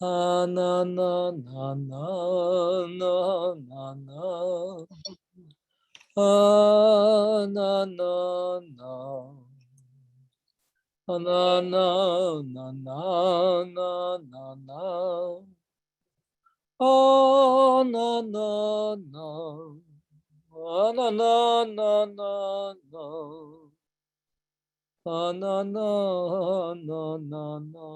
na na na na na na na. Na na na. Na na na na na na na. Oh na na na. Na na na na na. Na na na na na.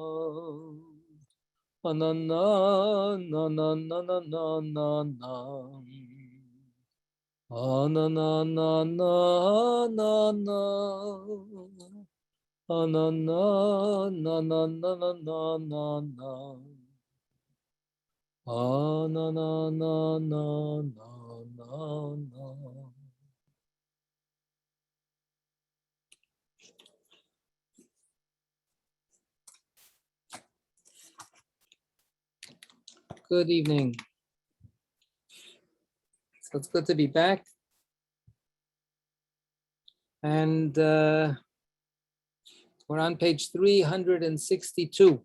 Na na na na na na na na na. Na na na na na na. Na na na na na na na na na. Na na na na na na na. Good evening. So it's good to be back. And we're on page 362.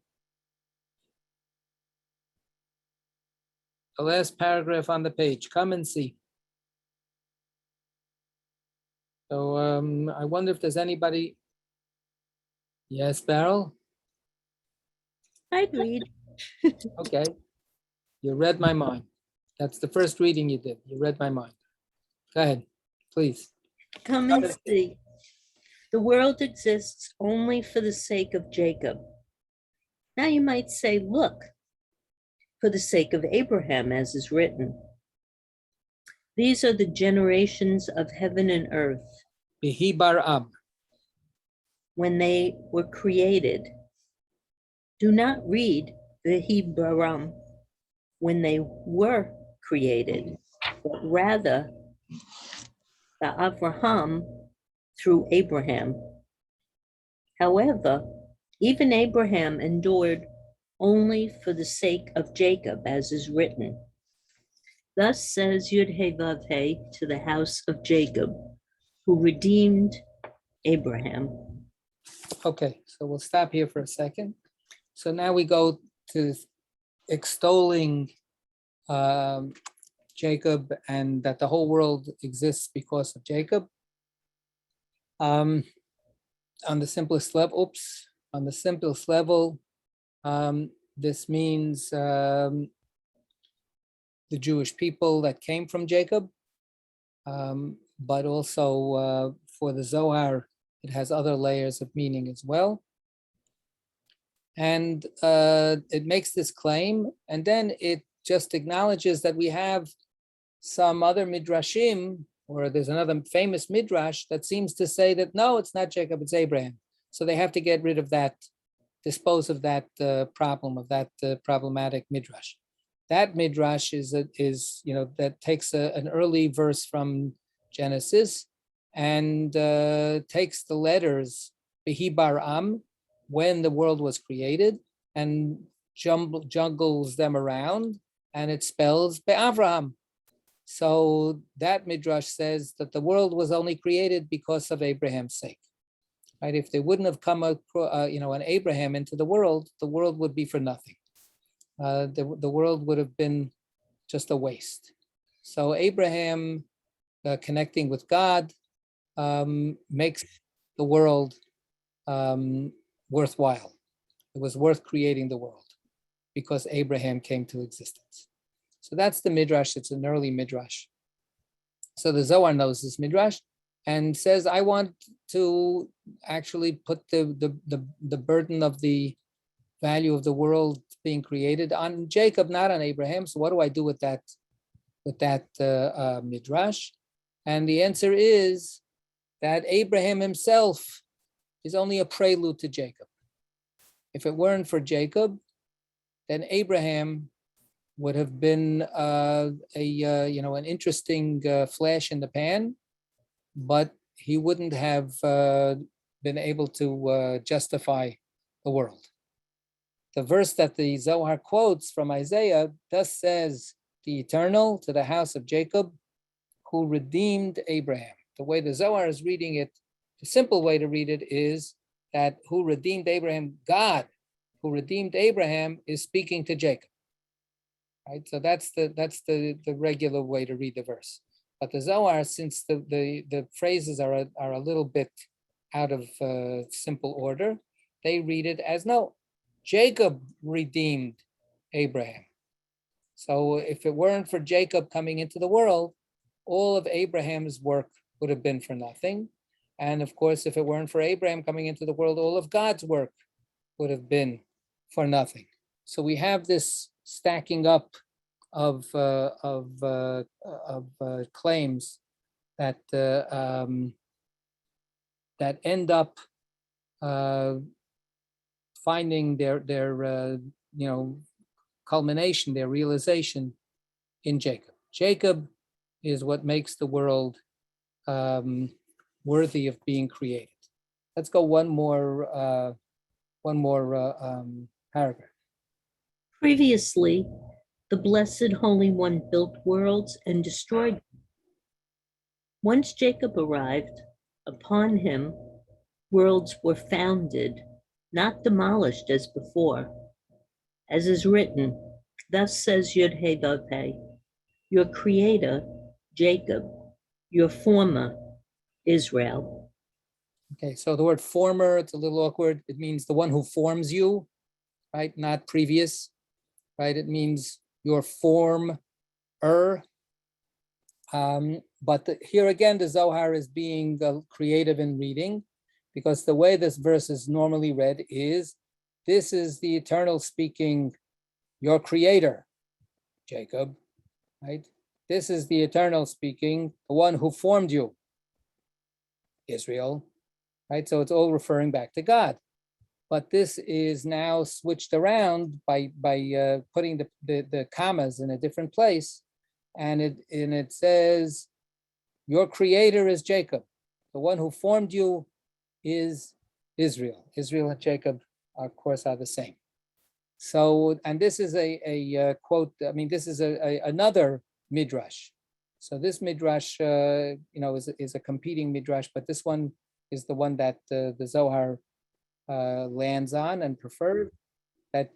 The last paragraph on the page. Come and see. So I wonder if there's anybody. Yes, Beryl? I'd read. Okay. You read my mind. That's the first reading you did. You read my mind. Go ahead, please. Come and see. The world exists only for the sake of Jacob. Now you might say, look, for the sake of Abraham, as is written. These are the generations of heaven and earth Bihi bar'am. when they were created. Do not read Vihi Baram when they were created, but rather the Avraham through Abraham. However, even Abraham endured only for the sake of Jacob, as is written. Thus says Yud-Heh-Vav-Heh to the house of Jacob, who redeemed Abraham. Okay, so we'll stop here for a second. So now we go to extolling Jacob and that the whole world exists because of Jacob. On the simplest level, this means the Jewish people that came from Jacob, but also for the Zohar, it has other layers of meaning as well. And it makes this claim, and then it just acknowledges that we have some other midrashim, or there's another famous midrash that seems to say that no, it's not Jacob, it's Abraham. So they have to get rid of that, dispose of that problem, of that problematic midrash. That midrash is that takes an early verse from Genesis and takes the letters Bihi Bar'am, when the world was created, and juggles them around, and it spells Be'avraham. So that midrash says that the world was only created because of Abraham's sake. Right? If they wouldn't have come an Abraham into the world would be for nothing. The world would have been just a waste. So Abraham connecting with God makes the world worthwhile. It was worth creating the world because Abraham came to existence. So that's the midrash. It's an early midrash. So the Zohar knows this midrash and says, I want to actually put the burden of the value of the world being created on Jacob, not on Abraham. So what do I do with that midrash? And the answer is that Abraham himself is only a prelude to Jacob. If it weren't for Jacob, then Abraham would have been an interesting flash in the pan, but he wouldn't have been able to justify the world. The verse that the Zohar quotes from Isaiah thus says, the Eternal to the house of Jacob, who redeemed Abraham. The way the Zohar is reading it, the simple way to read it is that who redeemed Abraham, God who redeemed Abraham is speaking to Jacob. Right? So that's the regular way to read the verse. But the Zohar, since the phrases are a little bit out of simple order, they read it as no, Jacob redeemed Abraham. So if it weren't for Jacob coming into the world, all of Abraham's work would have been for nothing. And of course, if it weren't for Abraham coming into the world, all of God's work would have been for nothing. So we have this stacking up of claims that that end up finding their culmination, their realization in Jacob. Jacob is what makes the world worthy of being created. Let's go one more paragraph. Previously, the Blessed Holy One built worlds and destroyed them. Once Jacob arrived, upon him, worlds were founded, not demolished as before. As is written, thus says Yud-Heh-Vav-Heh, your creator, Jacob, your former, Israel. Okay, so the word former, it's a little awkward. It means the one who forms you, right? Not previous, right? It means your former. But here again, the Zohar is being creative in reading, because the way this verse is normally read is, this is the eternal speaking, your creator, Jacob, right? This is the eternal speaking, the one who formed you, Israel, right? So it's all referring back to God. But this is now switched around by putting the commas in a different place. And it says, your creator is Jacob. The one who formed you is Israel. Israel and Jacob, of course, are the same. So, and this is a quote, I mean, this is another midrash. So this midrash, is a competing midrash, but this one is the one that the Zohar lands on and preferred, that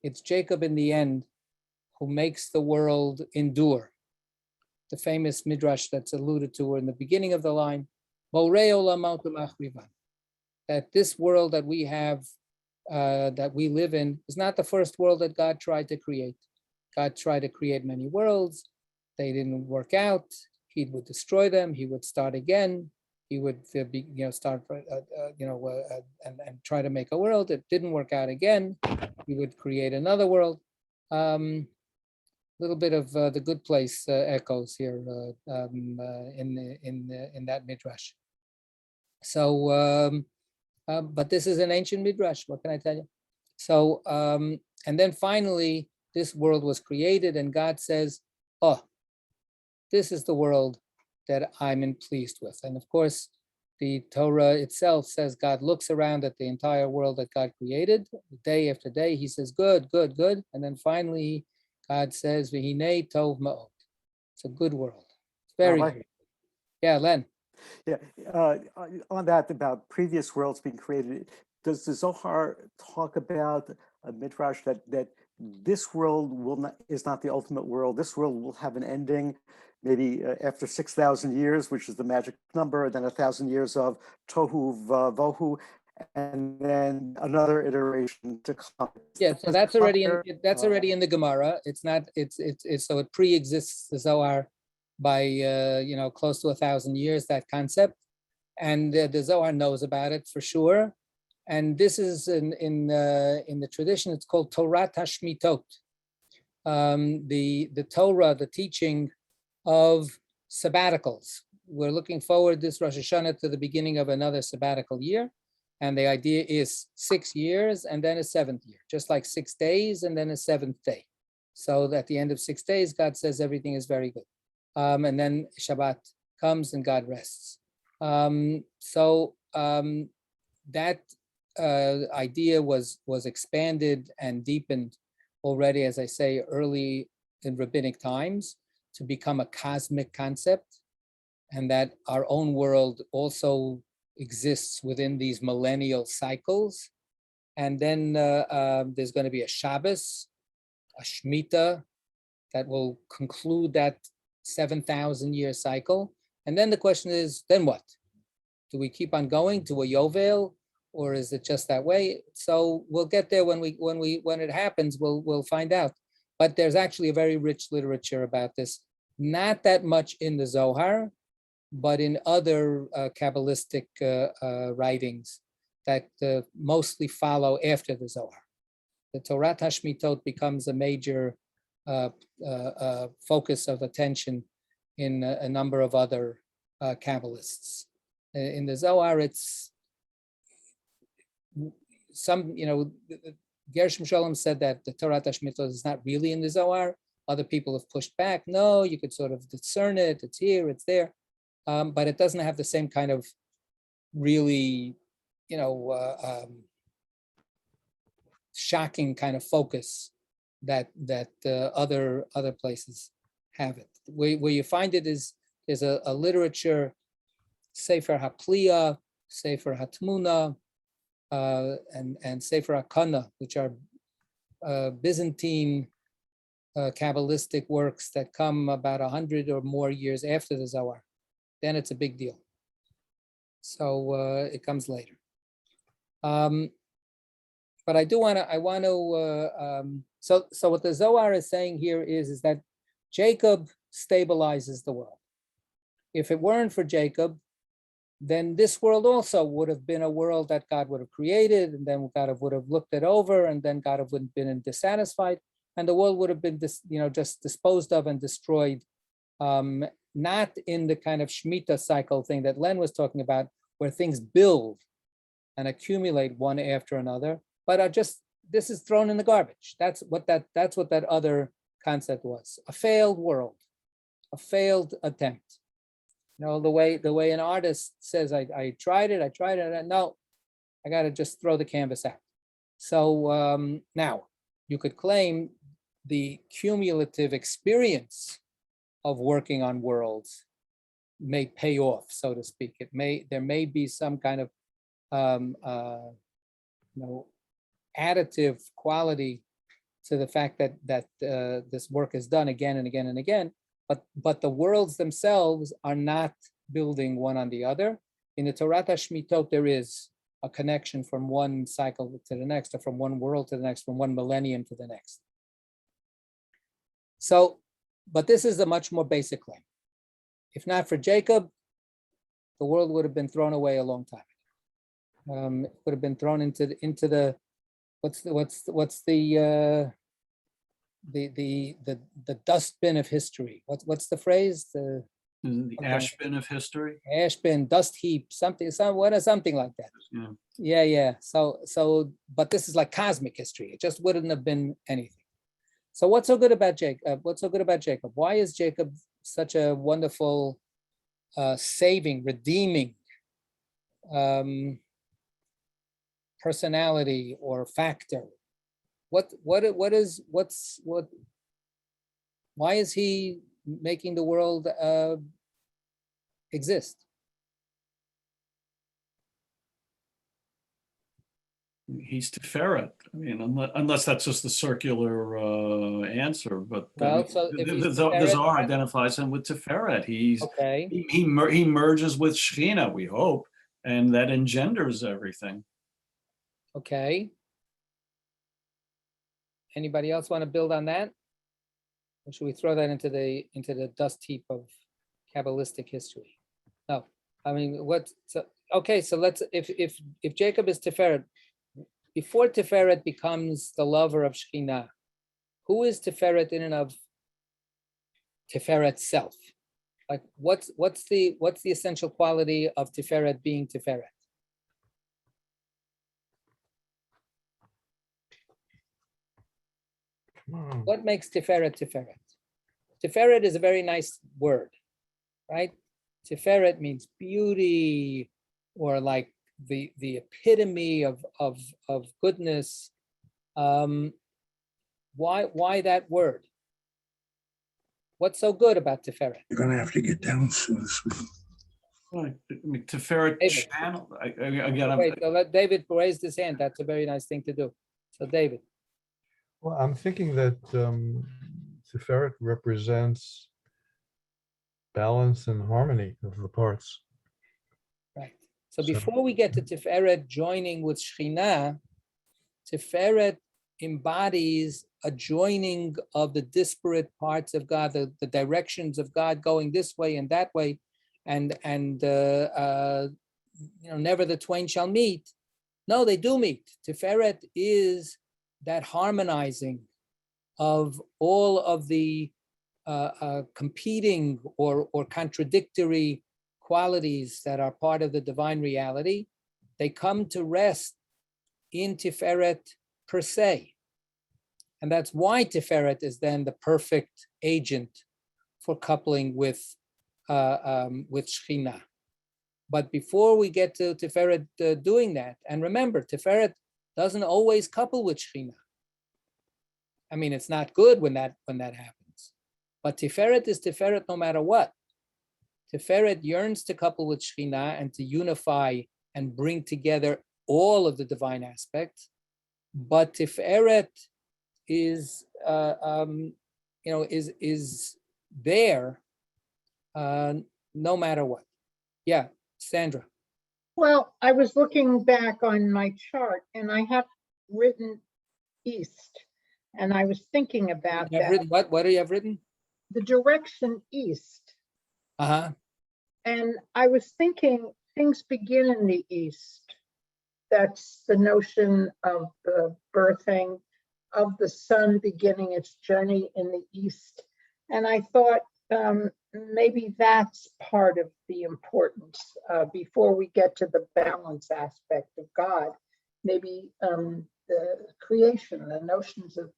it's Jacob in the end who makes the world endure. The famous midrash that's alluded to in the beginning of the line, that this world that we have, that we live in, is not the first world that God tried to create. God tried to create many worlds. They didn't work out. He would destroy them. He would start again. He would start, and try to make a world. It didn't work out again. He would create another world. Little bit of the Good Place echoes here in that midrash. So, but this is an ancient midrash. What can I tell you? So, and then finally, this world was created, and God says, "Oh, this is the world that I'm pleased with." And of course, the Torah itself says God looks around at the entire world that God created, day after day. He says, "Good, good, good," and then finally, God says, "V'hinei tov ma'od." It's a good world. It's very good. Yeah, Len. Yeah, on that about previous worlds being created, does the Zohar talk about a midrash that this world is not the ultimate world? This world will have an ending, maybe after 6,000 years, which is the magic number, then 1,000 years of tohu vohu, and then another iteration to come. Yeah, so that's already in the Gemara. It's not. It's so it pre-exists the Zohar by close to 1,000 years, that concept, and the Zohar knows about it for sure. And this is in the tradition. It's called Torah Tashmitot, the Torah, the teaching of sabbaticals. We're looking forward this Rosh Hashanah to the beginning of another sabbatical year. And the idea is 6 years and then a 7th year, just like 6 days and then a 7th day. So at the end of 6 days, God says everything is very good. And then Shabbat comes and God rests. That idea was expanded and deepened already, as I say, early in rabbinic times, to become a cosmic concept, and that our own world also exists within these millennial cycles, And then there's going to be a Shabbos, a Shemitah, that will conclude that 7,000-year cycle. And then the question is, then what? Do we keep on going to a Yovel, or is it just that way? So we'll get there when it happens. We'll find out. But there's actually a very rich literature about this. Not that much in the Zohar, but in other Kabbalistic writings that mostly follow after the Zohar. The Torah Hashmitot becomes a major focus of attention in a number of other Kabbalists. In the Zohar, it's some, Gershom Sholem said that the Torah Hashmitot is not really in the Zohar. Other people have pushed back. No, you could sort of discern it. It's here, it's there. But it doesn't have the same kind of really, shocking kind of focus that other places have it. Where you find it is a literature, Sefer HaPliya, Sefer HaTmuna, and Sefer HaKana, which are Byzantine Kabbalistic works that come about 100 or more years after the Zohar. Then it's a big deal. So it comes later. But I want to, so what the Zohar is saying here is that Jacob stabilizes the world. If it weren't for Jacob, then this world also would have been a world that God would have created, and then God would have looked it over, and then God would have been dissatisfied, and the world would have been just disposed of and destroyed, not in the kind of Shemitah cycle thing that Len was talking about, where things build and accumulate one after another, but are just, this is thrown in the garbage. That's what that other concept was. A failed world, a failed attempt. The way an artist says, I tried it, no, I got to just throw the canvas out. So now you could claim the cumulative experience of working on worlds may pay off, so to speak. There may be some kind of additive quality to the fact that this work is done again and again and again, but the worlds themselves are not building one on the other. In the Torah Hashmitot, there is a connection from one cycle to the next, or from one world to the next, from one millennium to the next. So, but this is a much more basic claim. If not for Jacob, the world would have been thrown away a long time ago. It would have been thrown into the what's the dustbin of history. What's the phrase? The ash bin of history. Ash bin, dust heap, something like that. Yeah. So, but this is like cosmic history. It just wouldn't have been anything. So what's so good about Jacob? Why is Jacob such a wonderful, saving, redeeming personality or factor? Why is he making the world exist? He's Tiferet. I mean, unless that's just the circular answer, but the Zohar identifies him with Tiferet. He merges with Shechina, we hope, and that engenders everything. Okay. Anybody else want to build on that? Or should we throw that into the dust heap of Kabbalistic history? No, I mean, so let's, if Jacob is Tiferet, before Tiferet becomes the lover of Shekhinah, who is Tiferet in and of Tiferet's self? Like, what's the essential quality of Tiferet being Tiferet? What makes Tiferet Tiferet? Tiferet is a very nice word, right? Tiferet means beauty, or like the epitome of goodness. Why that word? What's so good about Tiferet? You're gonna have to get down soon, sweetie. Right. I mean, Tiferet David. channel, again, Wait, so let David raise his hand. That's a very nice thing to do. So David. Well, I'm thinking that Tiferet represents balance and harmony of the parts. Right. So So- before we get to Tiferet joining with Shekhinah, Tiferet embodies a joining of the disparate parts of God, the directions of God going this way and that way, and never the twain shall meet. No, they do meet. Tiferet is that harmonizing of all of the competing or contradictory qualities that are part of the divine reality. They come to rest in Tiferet per se. And that's why Tiferet is then the perfect agent for coupling with Shekhinah. But before we get to Tiferet doing that, and remember, Tiferet doesn't always couple with Shekhinah. I mean, it's not good when that happens. But Tiferet is Tiferet no matter what. Tiferet yearns to couple with Shekhinah and to unify and bring together all of the divine aspects. But Tiferet is there no matter what. Yeah, Sandra. Well, I was looking back on my chart and I have written east, and I was thinking about You have that. written what? What do you have written? The direction east. Uh-huh. And I was thinking things begin in the east. That's the notion of the birthing of the sun beginning its journey in the east. And I thought maybe that's part of the importance before we get to the balance aspect of God. Maybe the creation, the notions of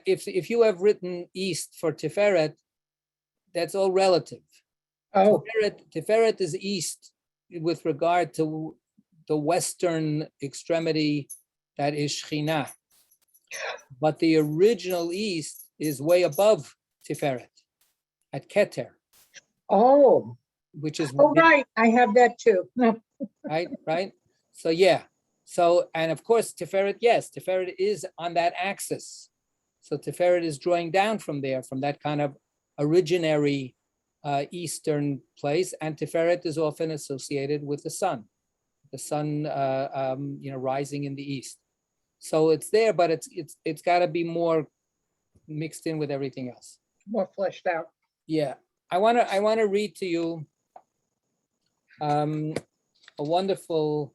if you have written east for Tiferet, that's all relative. Oh, Tiferet is east with regard to the western extremity that is Shekhinah. But the original east is way above Tiferet at Keter. oh, Which is right. I have that too. right. So yeah. So, and of course, Tiferet, yes, Tiferet is on that axis. So Tiferet is drawing down from there, from that kind of originary eastern place, and Tiferet is often associated with the sun rising in the east. So it's there, but it's got to be more mixed in with everything else. More fleshed out. Yeah, I want to read to you a wonderful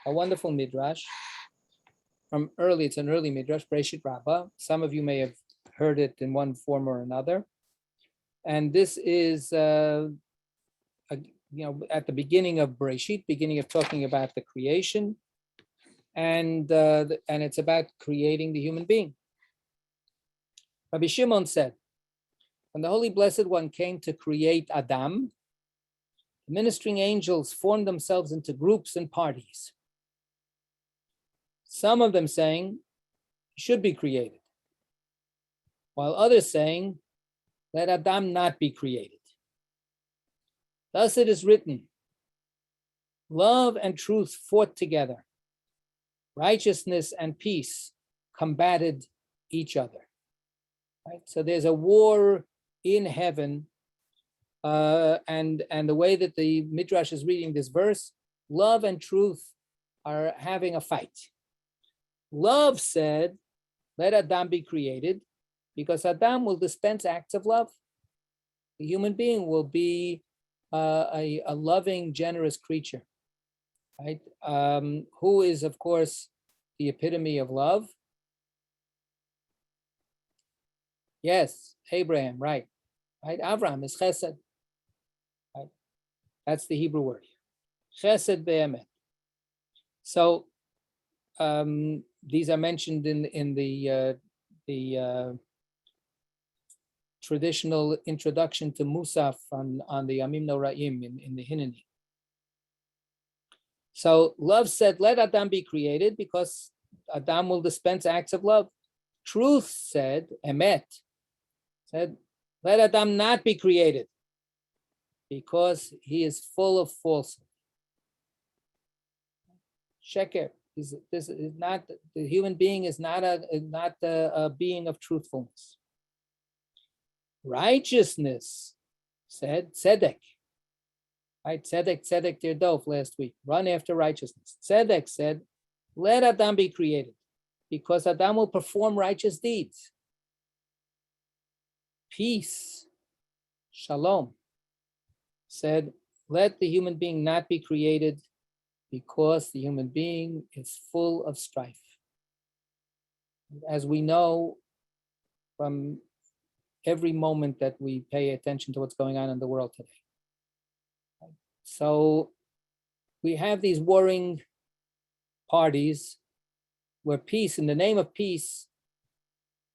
midrash from early. It's an early midrash, Breshit Rabbah. Some of you may have heard it in one form or another. And this is, at the beginning of Breshit, beginning of talking about the creation, and it's about creating the human being. Rabbi Shimon said, when the Holy Blessed One came to create Adam, the ministering angels formed themselves into groups and parties. Some of them saying, he should be created, while others saying, let Adam not be created. Thus it is written, love and truth fought together. Righteousness and peace combated each other. Right? So there's a war in heaven, and the way that the Midrash is reading this verse, love and truth are having a fight. Love said, let Adam be created, because Adam will dispense acts of love. The human being will be a loving, generous creature, right? Who is, of course, the epitome of love? Yes, Abraham, right? Avram is chesed, right? That's the Hebrew word. Chesed be'emet. So these are mentioned in the traditional introduction to Musaf on the Amim Noraim in the Hineni. So love said, let Adam be created because Adam will dispense acts of love. Truth said, Emet, said, let Adam not be created because he is full of falsehood. Sheker, this is not, the human being is not a being of truthfulness. Righteousness, said Tzedek, right? Tzedek Tirdov last week, run after righteousness. Tzedek said, let Adam be created, because Adam will perform righteous deeds. Peace, Shalom, said, let the human being not be created, because the human being is full of strife. As we know from every moment that we pay attention to what's going on in the world today. So we have these warring parties where peace, in the name of peace,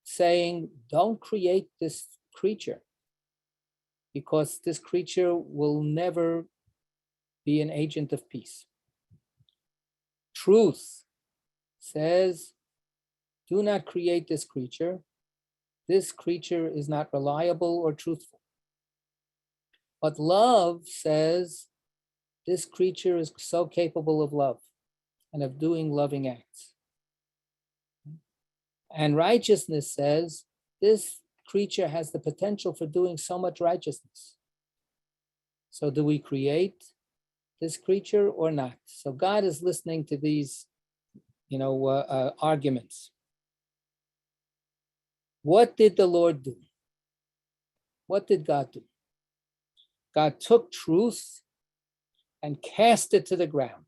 saying, don't create this creature, because this creature will never be an agent of peace. Truth says, do not create this creature. This creature is not reliable or truthful. But love says, this creature is so capable of love and of doing loving acts. And righteousness says, this creature has the potential for doing so much righteousness. So do we create this creature or not? So God is listening to these, arguments. What did the Lord do? What did God do? God took truth and cast it to the ground.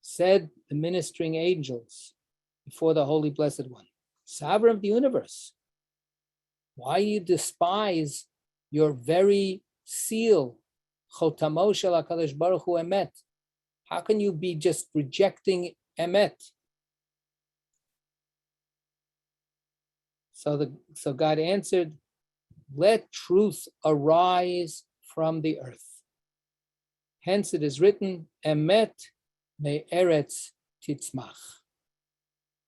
Said the ministering angels before the Holy Blessed One, Sovereign of the universe, why you despise your very seal, Chotamo shel HaKadosh Baruch Hu Emet? How can you be just rejecting Emet? So God answered, let truth arise from the earth. Hence it is written, Emet me eretz titzmach.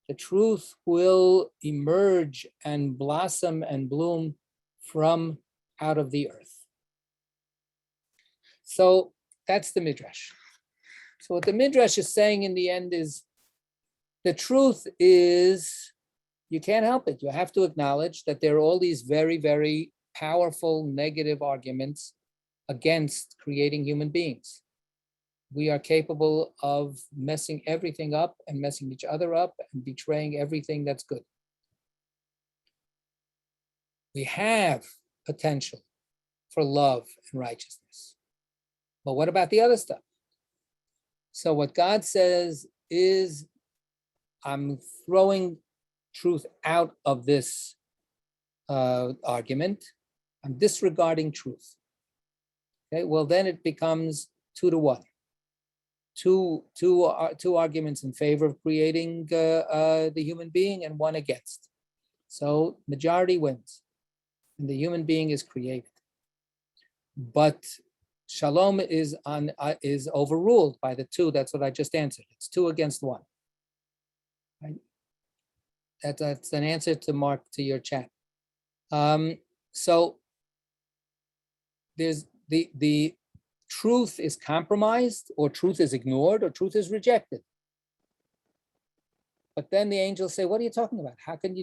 The truth will emerge and blossom and bloom from out of the earth. So that's the Midrash. So what the Midrash is saying in the end is, the truth is, you can't help it. You have to acknowledge that there are all these very, very powerful negative arguments against creating human beings. We are capable of messing everything up and messing each other up and betraying everything that's good. We have potential for love and righteousness. But what about the other stuff? So what God says is, I'm throwing truth out of this argument. I'm disregarding truth. Okay, well then it becomes 2-1. Two arguments in favor of creating the human being and one against. So majority wins, and the human being is created. But Shalom is overruled by the 2. That's what I just answered. It's 2 against 1. Right? That's an answer to Mark, to your chat. So there's the truth is compromised, or truth is ignored, or truth is rejected. But then the angels say, what are you talking about? How can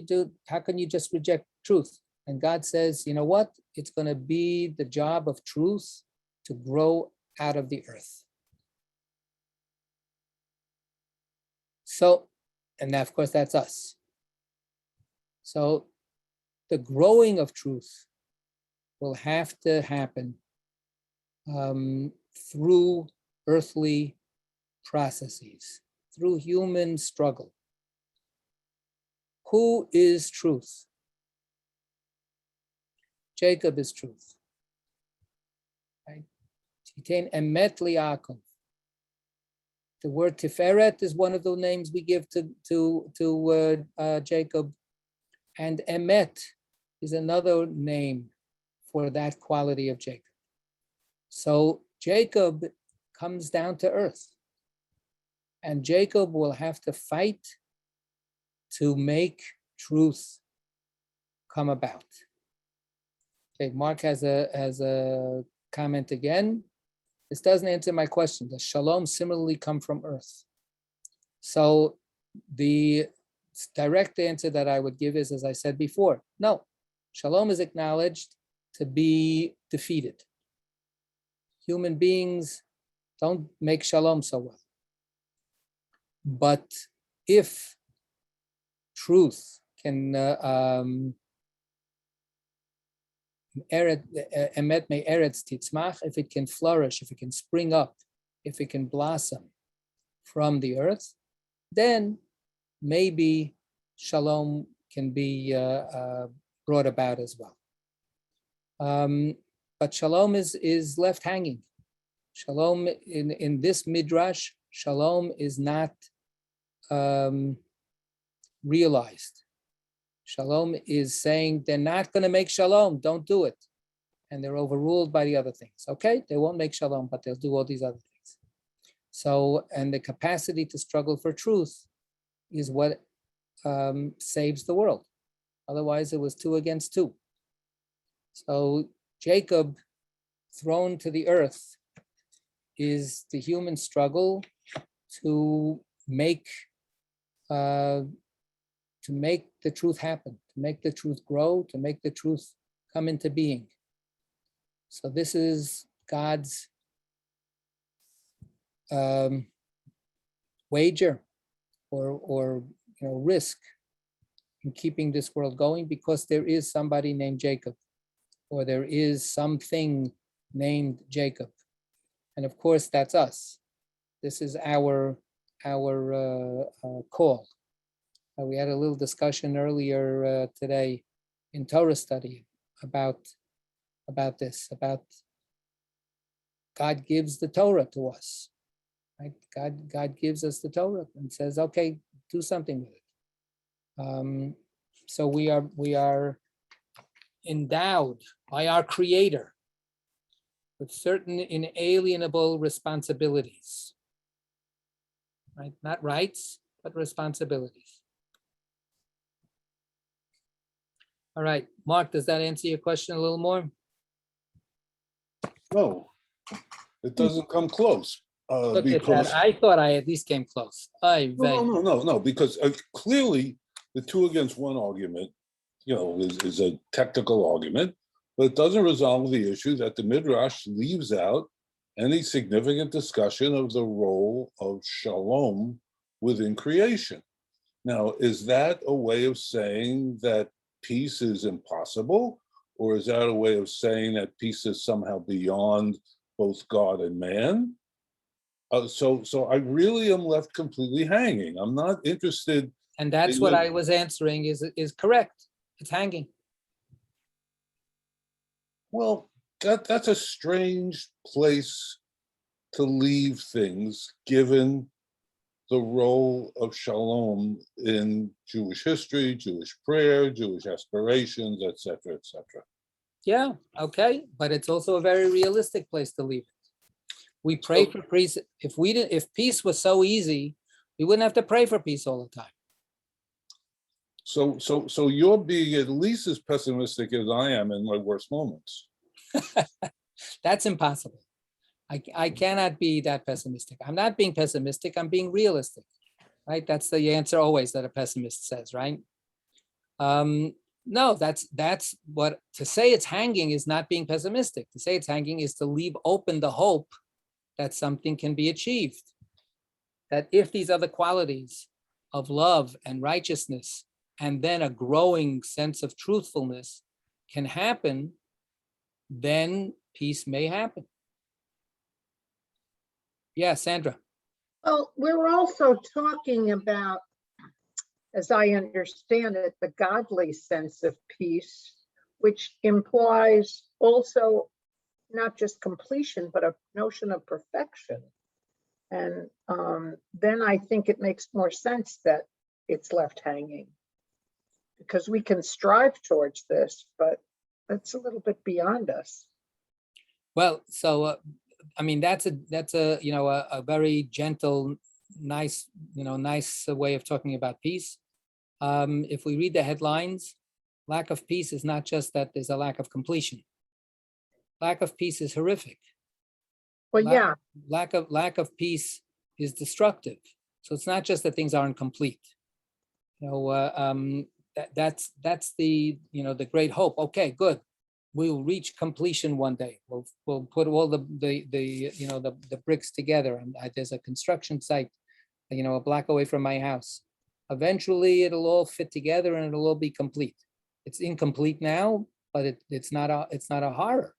you just reject truth? And God says, you know what? It's going to be the job of truth to grow out of the earth. So, and of course, that's us. So the growing of truth will have to happen through earthly processes, through human struggle. Who is truth? Jacob is truth. Right? Emet li'Yaakov. The word Tiferet is one of the names we give to Jacob, and Emet is another name for that quality of Jacob. So Jacob comes down to earth, and Jacob will have to fight to make truth come about. Okay, Mark has a comment again. This doesn't answer my question. Does shalom similarly come from earth? So the direct answer that I would give is, as I said before, no. Shalom is acknowledged to be defeated. Human beings don't make shalom so well. But if truth can emet me eretz titzmach, if it can flourish, if it can spring up, if it can blossom from the earth, then maybe shalom can be brought about as well. But shalom is left hanging. Shalom in this midrash, shalom is not realized. Shalom is saying they're not going to make shalom, don't do it. And they're overruled by the other things. Okay, they won't make shalom, but they'll do all these other things. So, and the capacity to struggle for truth is what saves the world. Otherwise, it was 2 against 2. So Jacob thrown to the earth is the human struggle to make the truth happen, to make the truth grow, to make the truth come into being. So this is God's wager or risk in keeping this world going, because there is somebody named Jacob, or there is something named Jacob. And of course, that's us. This is our call. We had a little discussion earlier today in Torah study about this, about God gives the Torah to us, right? God gives us the Torah and says, okay, do something with it. So we are endowed by our Creator with certain inalienable responsibilities, right? Not rights, but responsibilities. All right, Mark, does that answer your question a little more? No, it doesn't come close. Look Because at that. I thought I at least came close. no, because clearly the 2 against 1 argument, is a technical argument, but it doesn't resolve the issue that the Midrash leaves out any significant discussion of the role of shalom within creation. Now, is that a way of saying that peace is impossible, or is that a way of saying that peace is somehow beyond both God and man? So I really am left completely hanging. I'm not interested. And that's what I was answering is correct. It's hanging. Well, that's a strange place to leave things, given the role of shalom in Jewish history, Jewish prayer, Jewish aspirations, etc., etc. Yeah, okay, but it's also a very realistic place to leave it. We pray for peace. If peace was so easy, we wouldn't have to pray for peace all the time. So you're being at least as pessimistic as I am in my worst moments. That's impossible. I cannot be that pessimistic. I'm not being pessimistic, I'm being realistic, right? That's the answer always that a pessimist says, right? No, that's what, to say it's hanging is not being pessimistic. To say it's hanging is to leave open the hope that something can be achieved. That if these other qualities of love and righteousness, and then a growing sense of truthfulness can happen, then peace may happen. Yeah, Sandra. Well, we're also talking about, as I understand it, the godly sense of peace, which implies also not just completion, but a notion of perfection. And then I think it makes more sense that it's left hanging, because we can strive towards this, but that's a little bit beyond us. Well, so I mean, that's a very gentle, nice way of talking about peace. If we read the headlines, lack of peace is not just that there's a lack of completion. lack of peace is horrific. Well, yeah, Lack of peace is destructive. So it's not just that things aren't complete. That's the the great hope. Okay, good. We'll reach completion one day. We'll put all the bricks together, and there's a construction site, a block away from my house. Eventually, it'll all fit together and it'll all be complete. It's incomplete now, but it's not a horror.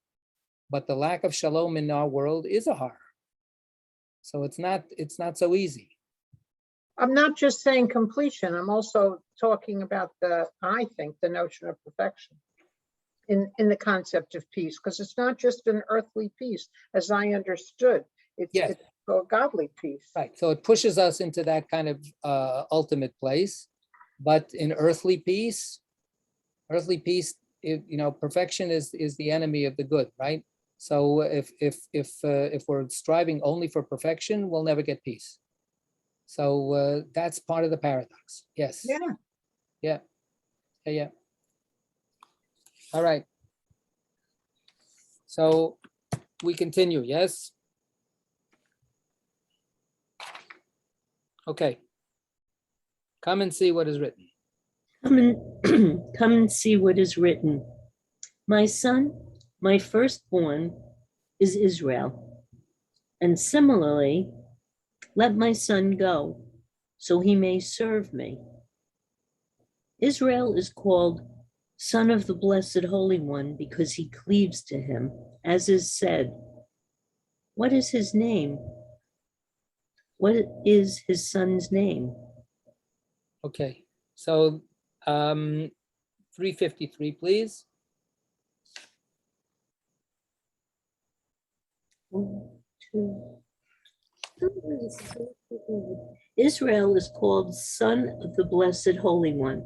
But the lack of shalom in our world is a horror. So it's not so easy. I'm not just saying completion. I'm also talking about I think, the notion of perfection in the concept of peace, because it's not just an earthly peace, as I understood. It's a godly peace. Right. So it pushes us into that kind of ultimate place. But in earthly peace, perfection is the enemy of the good, right? So if we're striving only for perfection, we'll never get peace. So that's part of the paradox. Yes. Yeah. All right. So we continue. Yes. Okay. Come and see what is written. Come and see what is written. My son, my firstborn, is Israel. And similarly, let my son go, so he may serve me. Israel is called Son of the Blessed Holy One because he cleaves to him, as is said. What is his name? What is his son's name? Okay, so 353, please. Israel is called Son of the Blessed Holy One.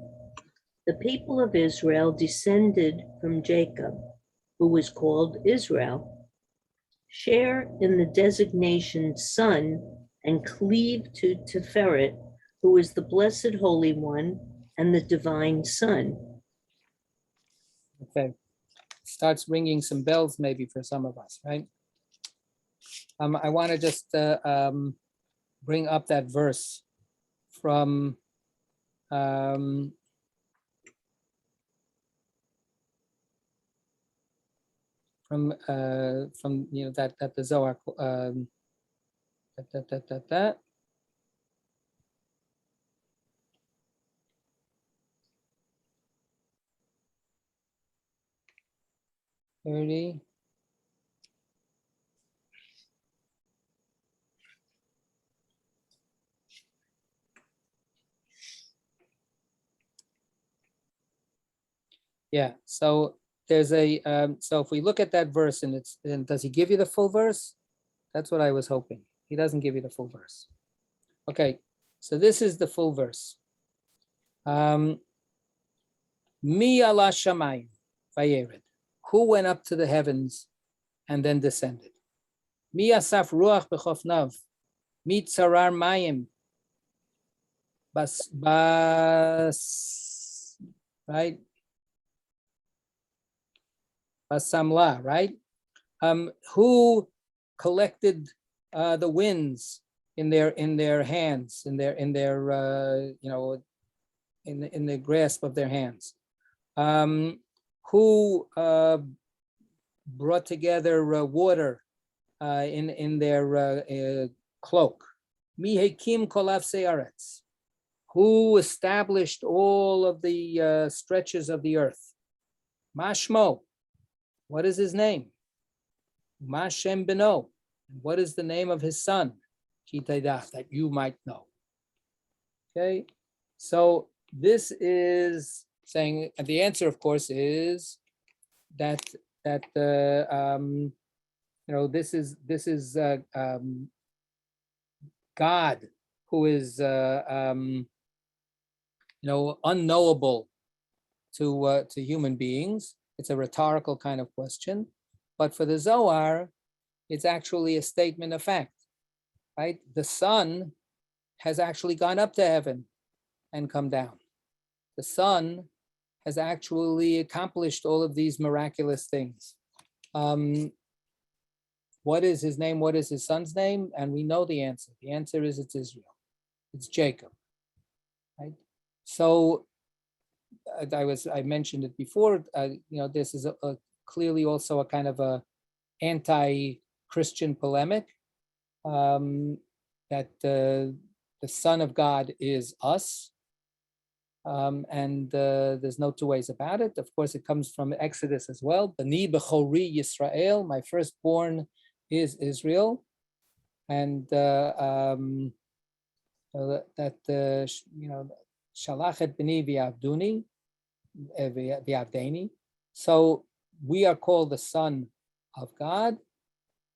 The people of Israel descended from Jacob, who was called Israel. Share in the designation Son and cleave to Tiferet, who is the Blessed Holy One and the Divine Son. Okay, starts ringing some bells maybe for some of us, right? I want to just bring up that verse from that the Zohar that 30. Yeah, so there's a so if we look at that verse and does he give you the full verse? That's what I was hoping. He doesn't give you the full verse. Okay, so this is the full verse. Mi ala shamayim vayered. Who went up to the heavens and then descended? Mi asaf ruach b'chofnav. Mi tzarar mayim. Bas, right? Basamla, right? Who collected the winds in their hands, in the grasp of their hands? Who brought together water in their cloak? Mihekim kolav se'aretz. Who established all of the stretches of the earth? Mashmo. What is his name? Mashem beno. What is the name of his son? Kitaydah, that you might know. Okay, so this is saying, and the answer, of course, is that this is God, who is unknowable to human beings. It's a rhetorical kind of question, but for the Zohar, it's actually a statement of fact, right? The Son has actually gone up to heaven and come down. The Son has actually accomplished all of these miraculous things. what is his name? What is his son's name? And we know the answer. The answer is it's Israel. It's Jacob, right? So I mentioned it before. This is clearly also a kind of a anti-Christian polemic, that the Son of God is us, and there's no two ways about it. Of course, it comes from Exodus as well. Bani bechori Yisrael, my firstborn is Israel, and Shalachet b'ni v'yavdeni. So we are called the son of God,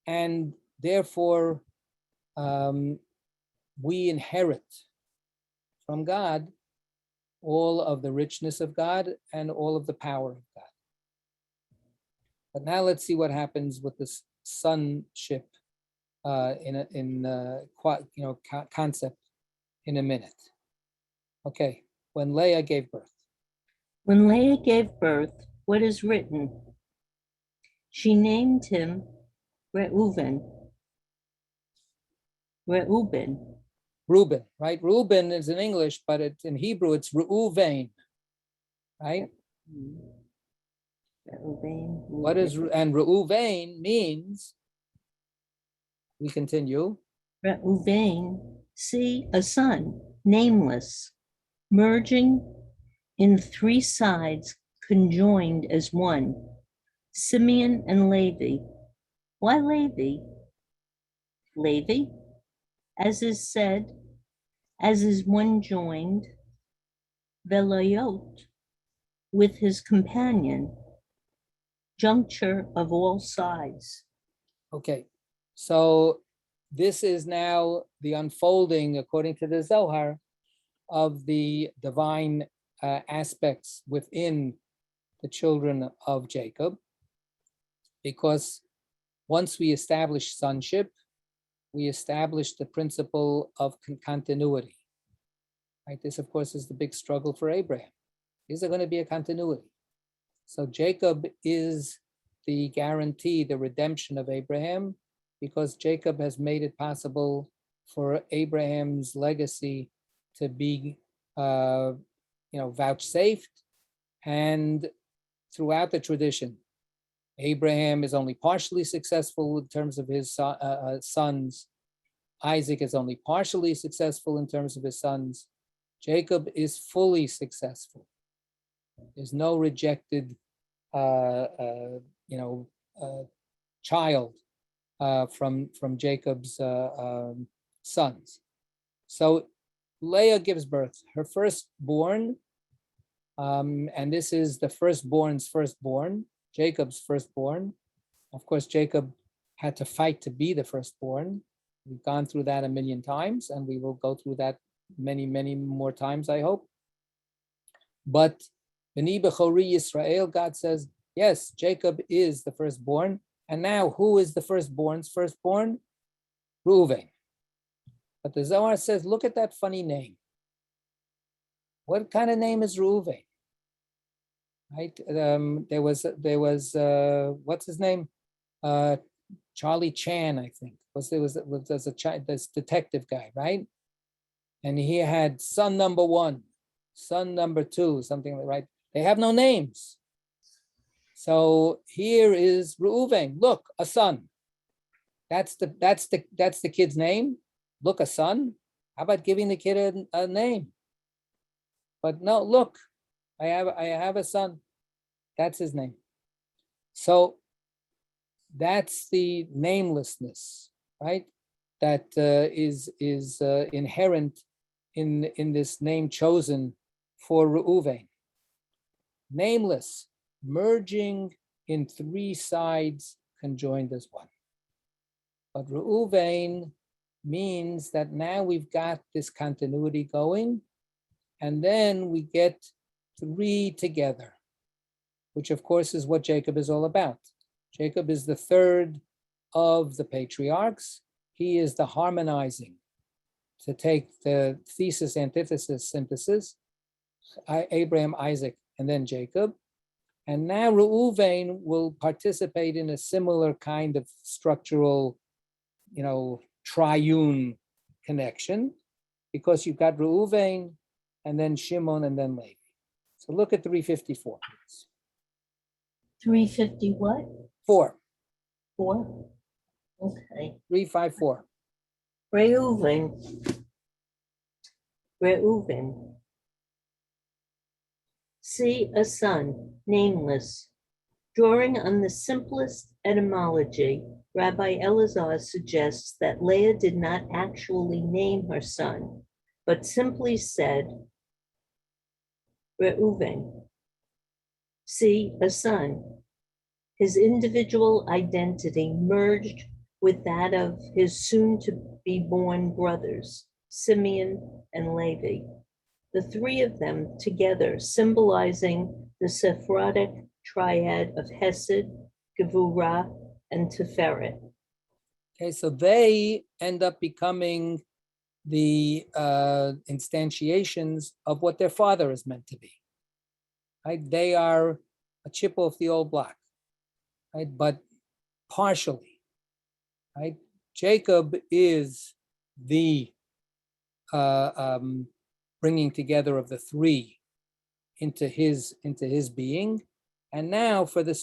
and therefore we inherit from God all of the richness of God and all of the power of God. But now let's see what happens with this sonship concept in a minute. Okay, when Leah gave birth. When Leah gave birth, what is written? She named him Reuben. Reuben, right? Reuben is in English, but in Hebrew it's Reuven, right? Reuben. What is, and Reuven means, we continue. Reuven, see, a son, nameless, merging in three sides, conjoined as one. Simeon and Levi. Why Levi? Levi, as is said, as is one joined, velayot, with his companion, juncture of all sides. Okay, so this is now the unfolding, according to the Zohar, of the divine aspects within the children of Jacob, because once we establish sonship, we establish the principle of continuity. Right? This, of course, is the big struggle for Abraham. Is there going to be a continuity? So Jacob is the guarantee, the redemption of Abraham, because Jacob has made it possible for Abraham's legacy to be, vouchsafed. And throughout the tradition, Abraham is only partially successful in terms of his sons. Isaac is only partially successful in terms of his sons. Jacob is fully successful. There's no rejected, child from Jacob's sons. So Leah gives birth, her firstborn, and this is the firstborn's firstborn, Jacob's firstborn. Of course, Jacob had to fight to be the firstborn. We've gone through that a million times, and we will go through that many, many more times, I hope. But B'ni Bechori Yisrael, God says, yes, Jacob is the firstborn. And now, who is the firstborn's firstborn? Reuven. But the Zohar says, look at that funny name. What kind of name is Reuven? Right? There was what's his name? Charlie Chan, I think. Was this detective guy, right? And he had son number one, son number two, something like, right? They have no names. So here is Reuven. Look, a son. That's the kid's name. Look, a son. How about giving the kid a name? But no, look, I have a son. That's his name. So that's the namelessness, right? That is inherent in this name chosen for Reuven. Nameless, merging in three sides, conjoined as one. But Reuven means that now we've got this continuity going, and then we get three together, which of course is what Jacob is all about. Jacob is the third of the patriarchs. He is the harmonizing, to take the thesis, antithesis, synthesis, Abraham, Isaac, and then Jacob. And now Reuven will participate in a similar kind of structural, triune connection, because you've got Reuven and then Shimon and then Levi. So look at 354, please. 350 what? 4. 4? Okay. 354. Reuven. See a son, nameless. Drawing on the simplest etymology, Rabbi Elazar suggests that Leah did not actually name her son, but simply said, Reuven. See a son. His individual identity merged with that of his soon-to-be-born brothers, Simeon and Levi. The three of them together symbolizing the Sephardic triad of Hesed, Gevurah, and Tiferet. Okay, so they end up becoming the instantiations of what their father is meant to be. Right? They are a chip off the old block, right? But partially, right? Jacob is the bringing together of the three into his being, and now for the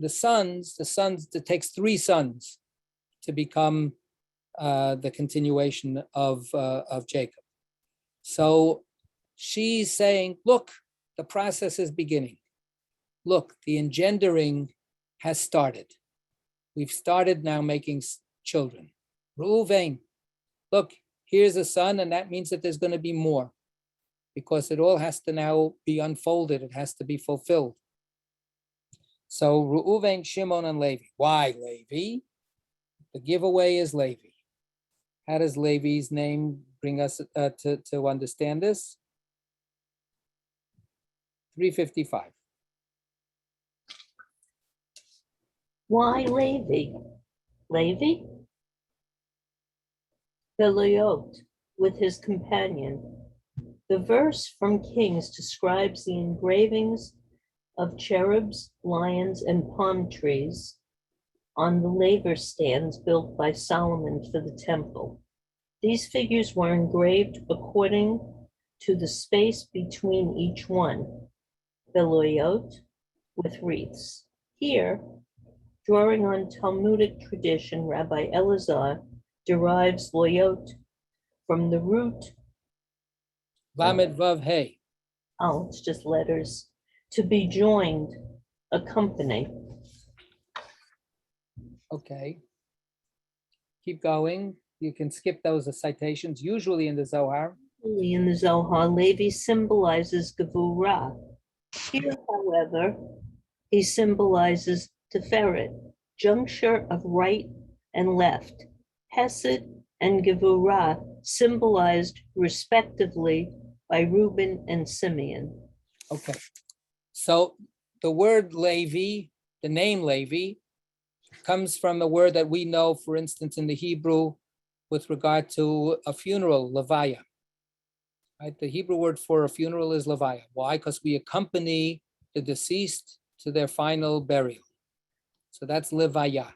sons, it takes 3 sons to become the continuation of Jacob. So she's saying, look, the process is beginning. Look, the engendering has started. We've started now making children. Reuven, look, here's a son, and that means that there's going to be more, because it all has to now be unfolded. It has to be fulfilled. So Reuven, Shimon, and Levi. Why Levi? The giveaway is Levi. How does Levi's name bring us to understand this? 355. Why Levi? Levi? Beliot with his companion. The verse from Kings describes the engravings of cherubs, lions, and palm trees on the laver stands built by Solomon for the temple. These figures were engraved according to the space between each one, Beloyot, with wreaths. Here, drawing on Talmudic tradition, Rabbi Elazar derives loyot from the root Lamed Vav Hey. Oh, it's just letters. To be joined, accompany. Okay. Keep going. You can skip those citations, usually in the Zohar. In the Zohar, Levi symbolizes Gevurah. Here, however, he symbolizes Tiferet, juncture of right and left. Hesed and Gevurah symbolized respectively by Reuben and Simeon. Okay. So the word Levi, the name Levi, comes from a word that we know, for instance, in the Hebrew with regard to a funeral, levaya. Right? The Hebrew word for a funeral is levaya. Why? Because we accompany the deceased to their final burial. So that's levaya.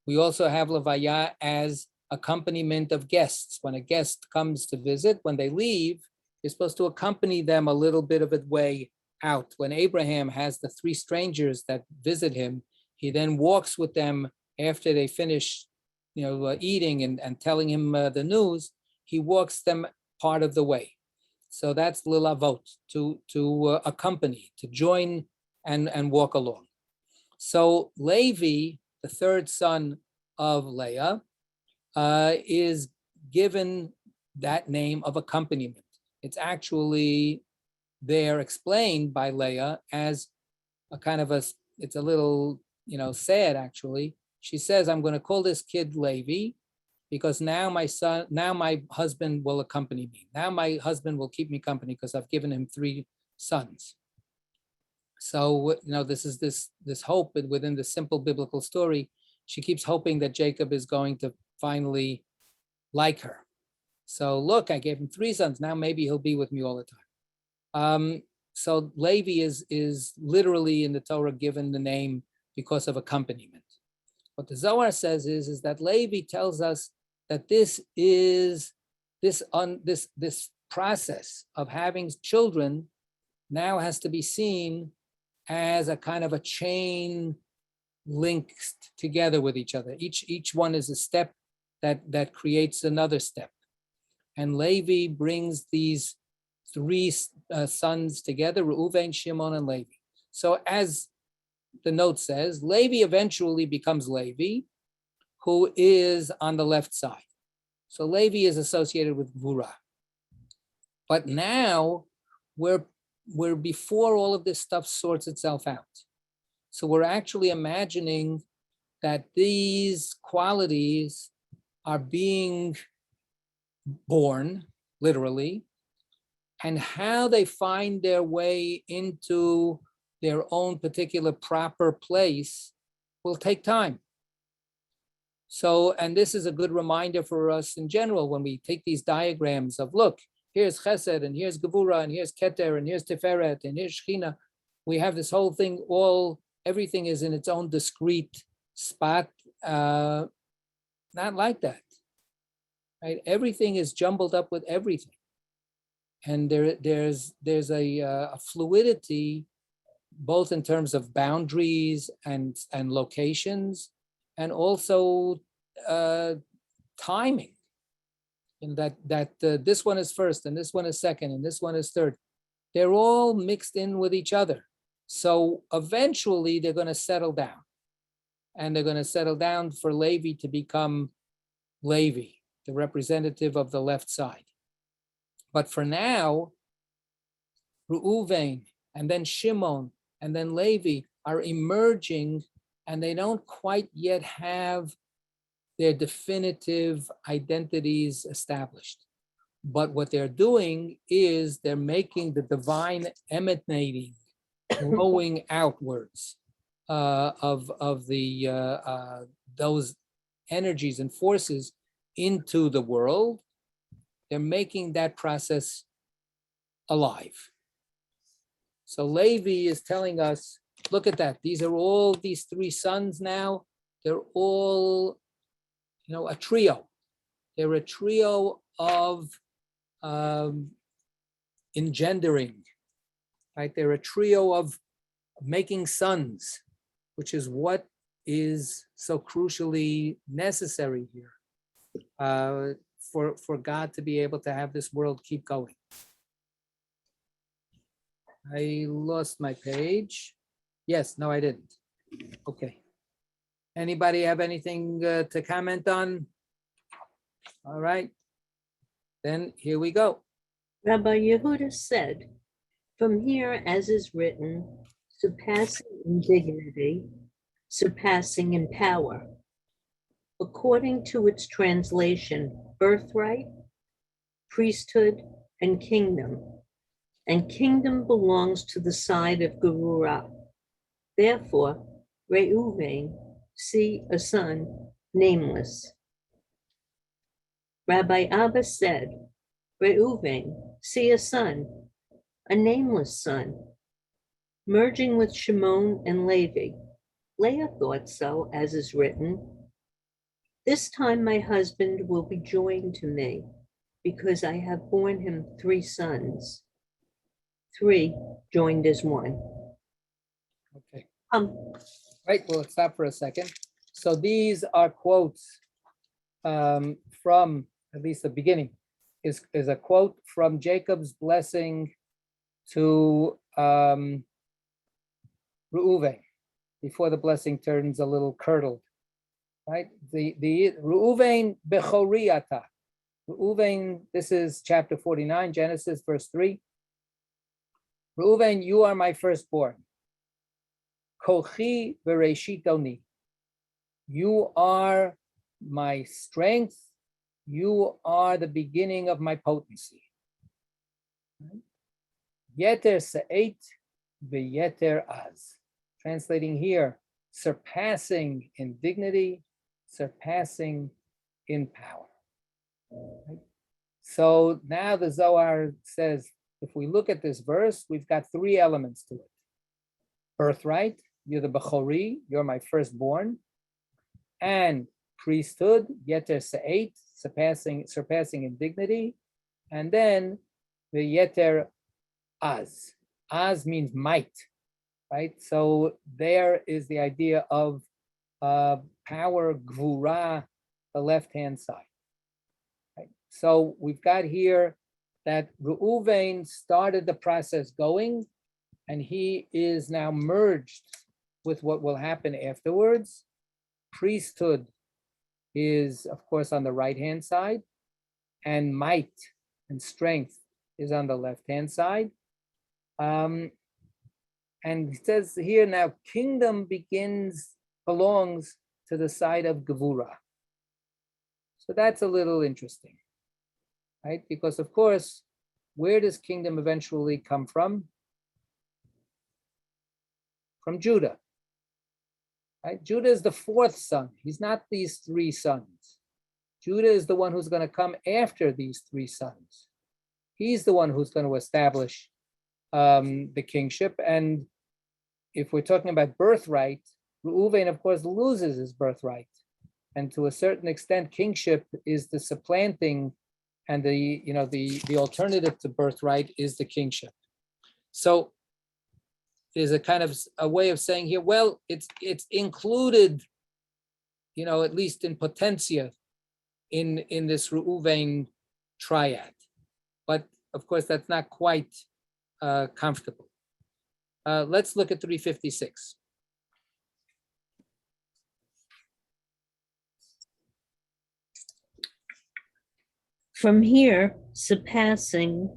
We also have levaya as accompaniment of guests. When a guest comes to visit, when they leave, you're supposed to accompany them a little bit of a way out. When Abraham has the 3 strangers that visit him, he then walks with them after they finish, eating and telling him the news. He walks them part of the way. So that's lilavot, to accompany, to join and walk along. So Levi, the 3rd son of Leah, is given that name of accompaniment. It's actually there explained by Leah as a kind of it's a little, sad actually. She says, I'm going to call this kid Levi because now my husband will accompany me. Now my husband will keep me company because I've given him 3 sons. So, this is this hope within the simple biblical story. She keeps hoping that Jacob is going to finally like her. So look, I gave him 3 sons. Now maybe he'll be with me all the time. so Levi is literally in the Torah given the name because of accompaniment. What the Zohar says is that Levi tells us that this process of having children now has to be seen as a kind of a chain linked together with each other. Each one is a step that creates another step. And Levi brings these three sons together, Reuven, Shimon, and Levi. So as the note says, Levi eventually becomes Levi, who is on the left side. So Levi is associated with Gvura. But now we're before all of this stuff sorts itself out. So we're actually imagining that these qualities are being born, literally, and how they find their way into their own particular proper place will take time. So, and this is a good reminder for us in general when we take these diagrams of, look, here's Chesed, and here's Gevura, and here's Keter, and here's Tiferet, and here's Shechina. We have this whole thing, everything is in its own discrete spot. Not like that, right? Everything is jumbled up with everything. And there's a fluidity, both in terms of boundaries and locations, and also timing. And that this one is first, and this one is second, and this one is third. They're all mixed in with each other. So eventually they're going to settle down. And they're going to settle down for Levi to become Levi, the representative of the left side. But for now, Reuven, and then Shimon, and then Levi are emerging, and they don't quite yet have their definitive identities established. But what they're doing is they're making the divine emanating, growing outwards of those energies and forces into the world. They're making that process alive. So Levi is telling us, look at that. These are all these three sons now. They're all, a trio. They're a trio of engendering, right? They're a trio of making sons, which is what is so crucially necessary here for God to be able to have this world keep going. I lost my page. Yes, no, I didn't. Okay. Anybody have anything to comment on? All right. Then here we go. Rabbi Yehuda said, from here, as is written, surpassing in dignity, surpassing in power. According to its translation, birthright, priesthood, and kingdom belongs to the side of Gevura. Therefore, Reuven, see a son, nameless. Rabbi Abba said, Reuven, see a son, a nameless son, merging with Shimon and Levi. Leah thought so, as is written, this time my husband will be joined to me, because I have borne him 3 sons. 3 joined as one. Okay. Right, well, let's stop for a second. So these are quotes from, at least the beginning, is a quote from Jacob's blessing to Reuven, before the blessing turns a little curdled, right? The Reuven bechoriata. Reuven, this is chapter 49, Genesis, verse 3. Reuven, you are my firstborn. Kochi bereshitoni. You are my strength. You are the beginning of my potency. Yeter se'et ve'yeter az. Translating here, surpassing in dignity, surpassing in power. So now the Zohar says, if we look at this verse, we've got three elements to it. Birthright, you're the Bechori, you're my firstborn, and priesthood, Yeter Se'et, surpassing in dignity, and then the Yeter Az. Az means might, right? So there is the idea of power, Gvura, the left-hand side. Right? So we've got here that Reuven started the process going, and he is now merged with what will happen afterwards. Priesthood is, of course, on the right-hand side, and might and strength is on the left-hand side. And it says here now, kingdom belongs to the side of Gevura. So that's a little interesting, right? Because, of course, where does kingdom eventually come from? From Judah, right? Judah is the fourth son. He's not these three sons. Judah is the one who's going to come after these three sons. He's the one who's going to establish the kingship. And if we're talking about birthright, Reuven, of course, loses his birthright. And to a certain extent, kingship is the supplanting, and the alternative to birthright is the kingship. So there's a kind of a way of saying here, well, it's included, at least in potentia, in this Reuven triad. But of course, that's not quite comfortable. Let's look at 356. From here, surpassing,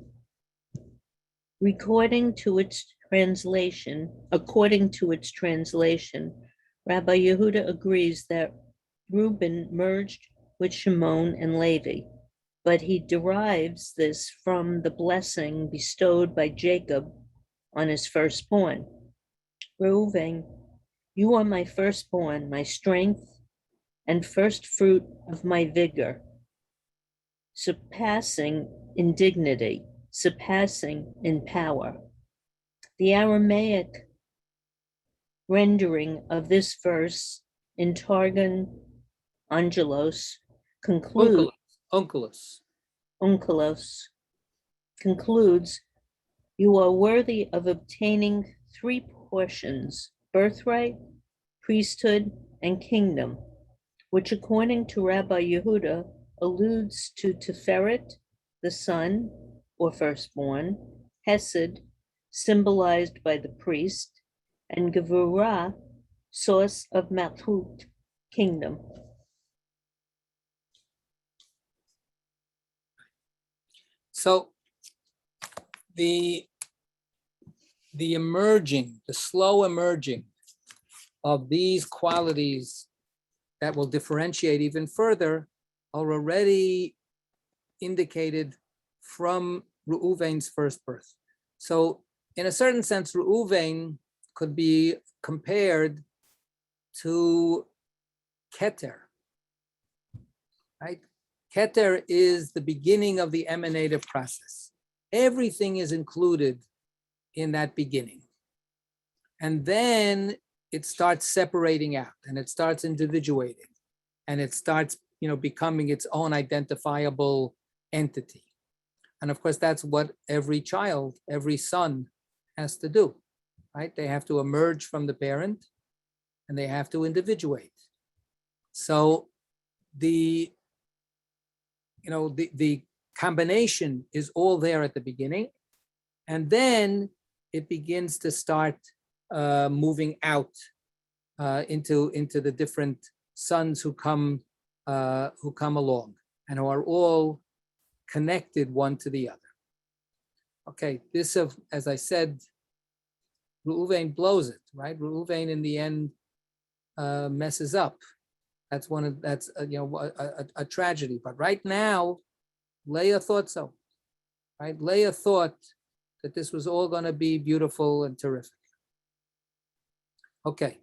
according to its translation, Rabbi Yehuda agrees that Reuben merged with Shimon and Levi, but he derives this from the blessing bestowed by Jacob on his firstborn. Reuven, you are my firstborn, my strength, and first fruit of my vigor, surpassing in dignity, surpassing in power. The Aramaic rendering of this verse in Targum Angelos concludes, you are worthy of obtaining three portions, birthright, priesthood, and kingdom, which according to Rabbi Yehuda alludes to Tiferet, the son or firstborn, Hesed, symbolized by the priest, and Gevurah, source of Malchut, kingdom. So the slow emerging of these qualities that will differentiate even further are already indicated from Reuven's first birth. So in a certain sense, Reuven could be compared to Keter, right? Keter is the beginning of the emanative process. Everything is included in that beginning. And then it starts separating out, and it starts individuating, and it starts, becoming its own identifiable entity. And of course, that's what every child, every son has to do, right? They have to emerge from the parent, and they have to individuate. So the combination is all there at the beginning, and then it begins to start moving out into the different sons who come along and who are all connected one to the other. Okay, this, as I said, Reuven blows it, right? Reuven in the end messes up. That's a tragedy. But right now, Leah thought so, right? Leah thought that this was all going to be beautiful and terrific. Okay.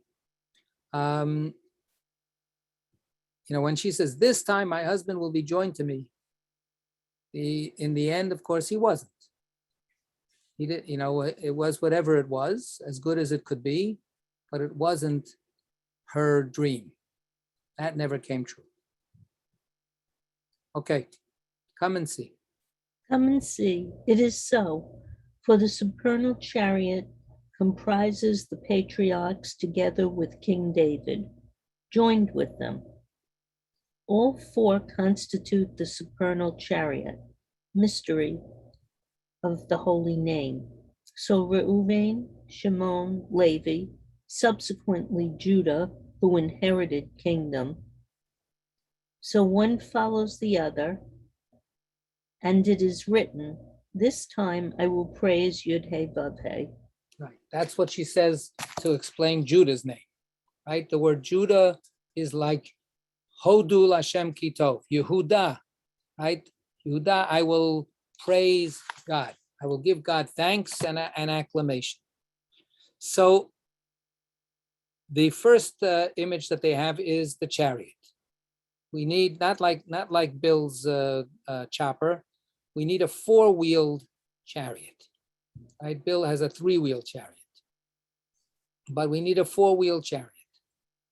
When she says, this time my husband will be joined to me, in the end, of course, he wasn't. He did, it was whatever it was, as good as it could be, but it wasn't her dream. That never came true. Okay, come and see. Come and see. It is so. For the supernal chariot comprises the patriarchs together with King David, joined with them. All four constitute the supernal chariot, mystery of the holy name. So Reuven, Shimon, Levi, subsequently Judah, who inherited kingdom. So one follows the other, and it is written, this time I will praise Yud-He Vav-He. Right, that's what she says to explain Judah's name, right? The word Judah is like Hodu Lashem Kitov, Yehuda, right? Yehuda, I will praise God. I will give God thanks and acclamation. So the first image that they have is the chariot. We need, not like Bill's chopper, we need a four-wheeled chariot, right? Bill has a three-wheel chariot, but we need a four-wheel chariot.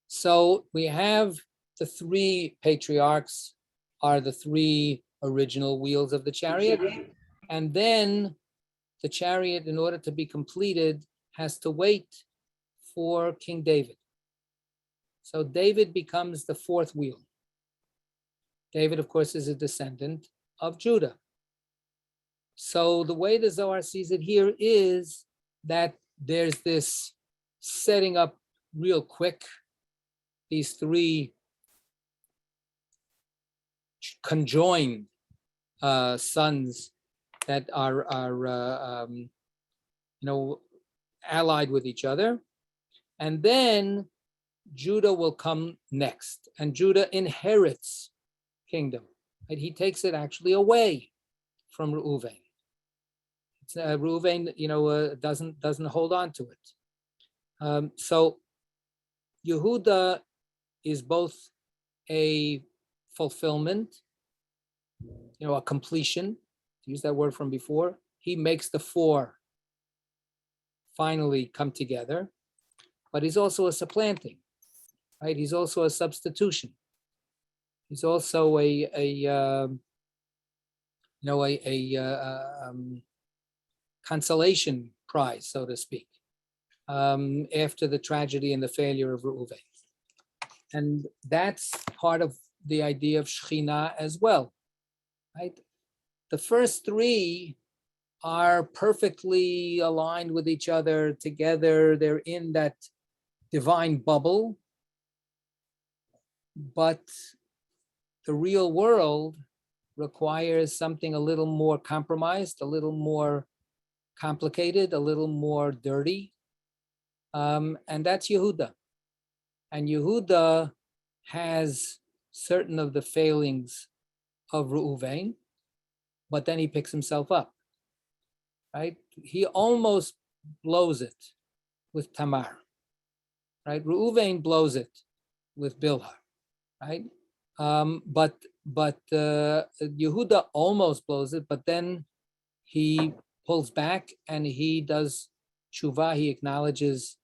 So we have the three patriarchs are the three original wheels of the chariot. And then the chariot, in order to be completed, has to wait for King David. So David becomes the fourth wheel. David, of course, is a descendant of Judah. So the way the Zohar sees it here is that there's this setting up real quick, these three conjoined sons that are allied with each other. And then Judah will come next, and Judah inherits kingdom. Right? He takes it actually away from Reuven. Reuven, doesn't hold on to it. So Yehuda is both a fulfillment, a completion, to use that word from before. He makes the four finally come together, but he's also a supplanting, right? He's also a substitution. He's also a consolation prize, so to speak, after the tragedy and the failure of Reuven. And that's part of the idea of Shekhinah as well, right? The first three are perfectly aligned with each other together. They're in that divine bubble. But the real world requires something a little more compromised, a little more complicated, a little more dirty. And that's Yehuda. And Yehuda has certain of the failings of Reuven, but then he picks himself up, right? He almost blows it with Tamar, right? Reuven blows it with Bilhah, right? But Yehuda almost blows it, but then he pulls back and he does tshuva. He acknowledges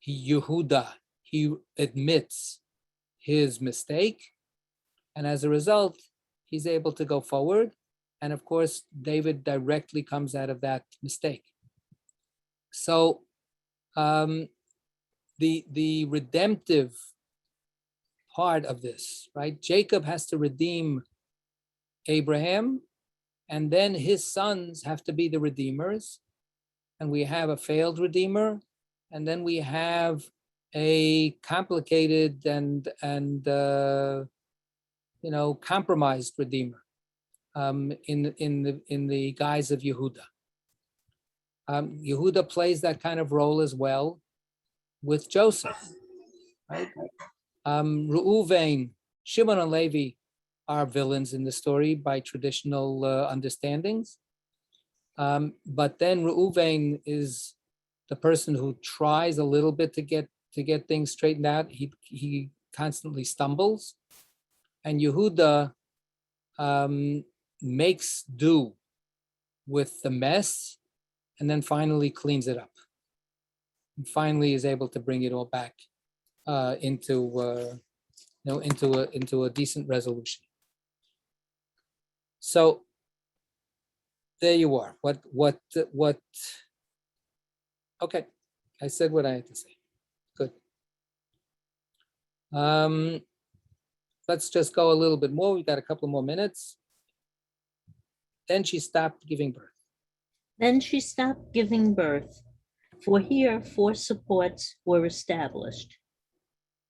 Yehuda. He admits his mistake, and as a result, he's able to go forward. And of course, David directly comes out of that mistake. So the redemptive part of this, right? Jacob has to redeem Abraham, and then his sons have to be the redeemers. And we have a failed redeemer, and then we have a complicated and compromised redeemer in the guise of Yehuda. Yehuda plays that kind of role as well with Joseph, right? Reuven, Shimon, and Levi are villains in the story by traditional understandings. But then Reuven is the person who tries a little bit to get things straightened out. He constantly stumbles, and Yehuda makes do with the mess and then finally cleans it up. And finally is able to bring it all back into a decent resolution. So there you are. What? Okay, I said what I had to say. Good. Let's just go a little bit more. We've got a couple more minutes. Then she stopped giving birth. Then she stopped giving birth, for here 4 supports were established.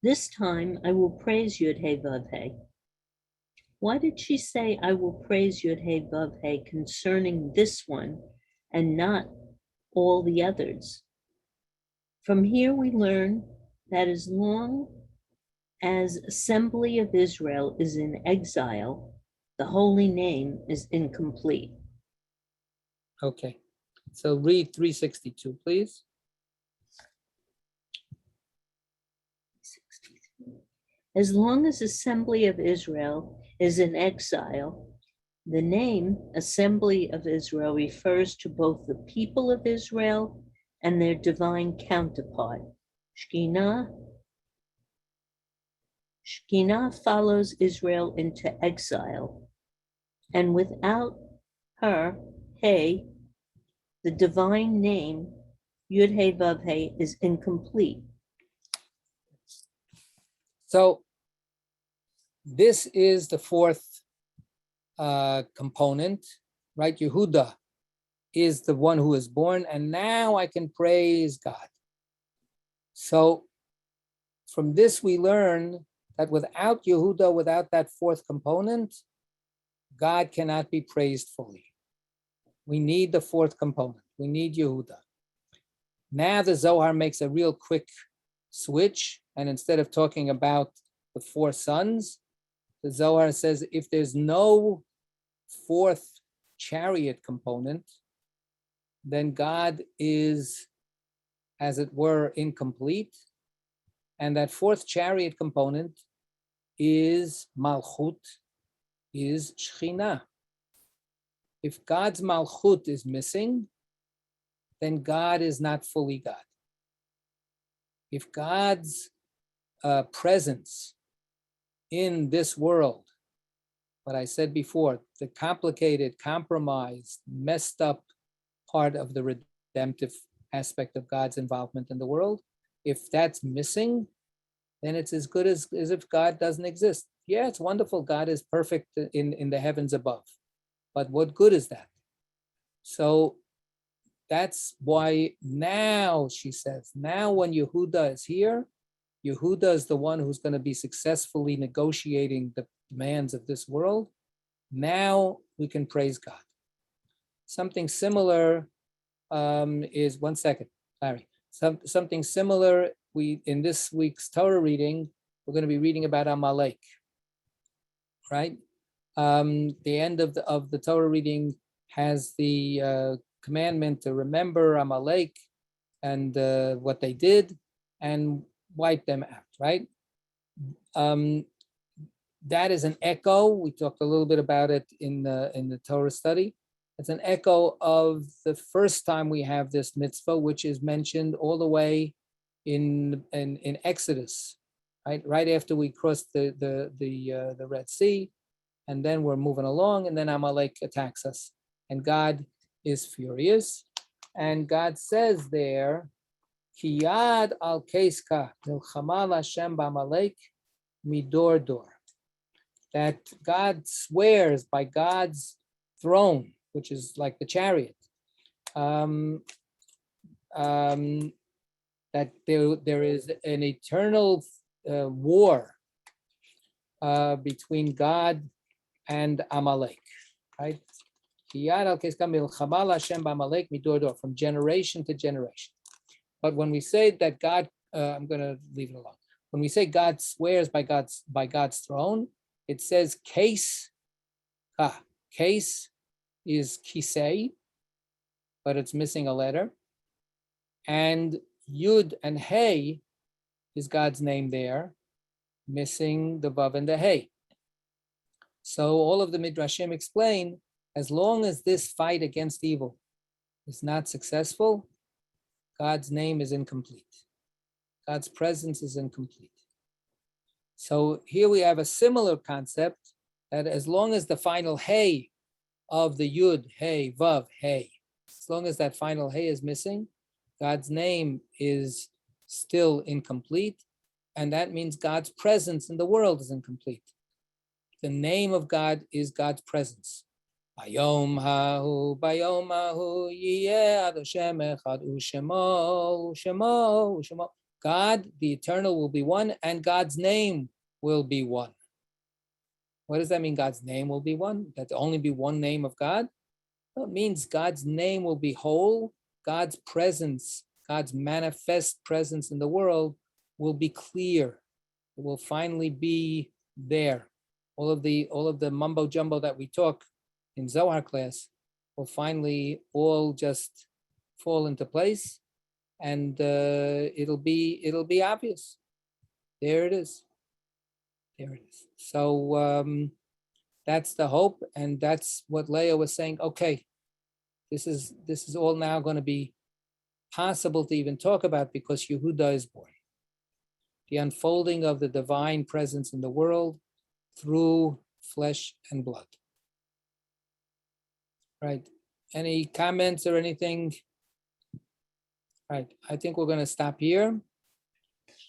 This time I will praise Yud-He Vav-He. Why did she say I will praise Yud-He Vav-He concerning this one and not all the others? From here we learn that as long as Assembly of Israel is in exile, the holy name is incomplete. Okay, so read 362, please. As long as Assembly of Israel is in exile, the name Assembly of Israel refers to both the people of Israel and their divine counterpart, Shekhinah. Shekhinah follows Israel into exile, and without her, He, the divine name, Yud-He Vav-He, is incomplete. So this is the 4th component, right? Yehuda is the one who is born, and now I can praise God. So from this we learn that without Yehuda, without that 4th component, God cannot be praised fully. We need the 4th component. We need Yehuda. Now the Zohar makes a real quick switch, and instead of talking about the 4 sons, the Zohar says if there's no 4th chariot component, then God is, as it were, incomplete. And that 4th chariot component is Malchut, is Shekhinah. If God's Malchut is missing, then God is not fully God. If God's presence in this world, what I said before, the complicated, compromised, messed up part of the redemptive aspect of God's involvement in the world, if that's missing, then it's as good as if God doesn't exist. Yeah, it's wonderful. God is perfect in the heavens above. But what good is that? So that's why now, she says, now when Yehuda is here, Yehuda is the one who's going to be successfully negotiating the demands of this world. Now we can praise God. Something similar is, one second, Larry. Something similar, in this week's Torah reading, we're going to be reading about Amalek, right? The end of the Torah reading has the commandment to remember Amalek and what they did and wipe them out, right? That is an echo. We talked a little bit about it in the Torah study. It's an echo of the first time we have this mitzvah, which is mentioned all the way in Exodus, right? Right after we crossed the Red Sea, and then we're moving along, and then Amalek attacks us, and God is furious, and God says there, "Ki yad al keiska milchama Hashem b'Amalek midor dor," that God swears by God's throne, which is like the chariot, that there is an eternal war between God and Amalek, right? From generation to generation. But when we say that God, I'm going to leave it alone. When we say God swears by God's throne, it says case. Case is kisei, but it's missing a letter. And Yud and Hey is God's name there, missing the Vav and the Hey. So all of the Midrashim explain, as long as this fight against evil is not successful, God's name is incomplete. God's presence is incomplete. So here we have a similar concept that as long as the final hey of the yud, hey, vav, hey, as long as that final hey is missing, God's name is still incomplete. And that means God's presence in the world is incomplete. The name of God is God's presence. Bayom hahu yiyeh ad Hashem echad u'shemo, u'shemo, u'shemo. God, the eternal, will be one, and God's name will be one. What does that mean? God's name will be one? That there only be one name of God? Well, it means God's name will be whole. God's presence, God's manifest presence in the world will be clear. It will finally be there. All of the mumbo jumbo that we talk in Zohar class will finally all just fall into place, and it'll be obvious. There it is. There it is. So that's the hope, and that's what Leah was saying. Okay, this is all now going to be possible to even talk about because Yehuda is born. The unfolding of the divine presence in the world through flesh and blood. Right. Any comments or anything? Right. I think we're going to stop here,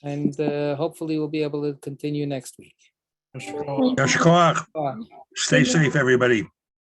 and hopefully we'll be able to continue next week. Yashar Koach. Stay safe, everybody.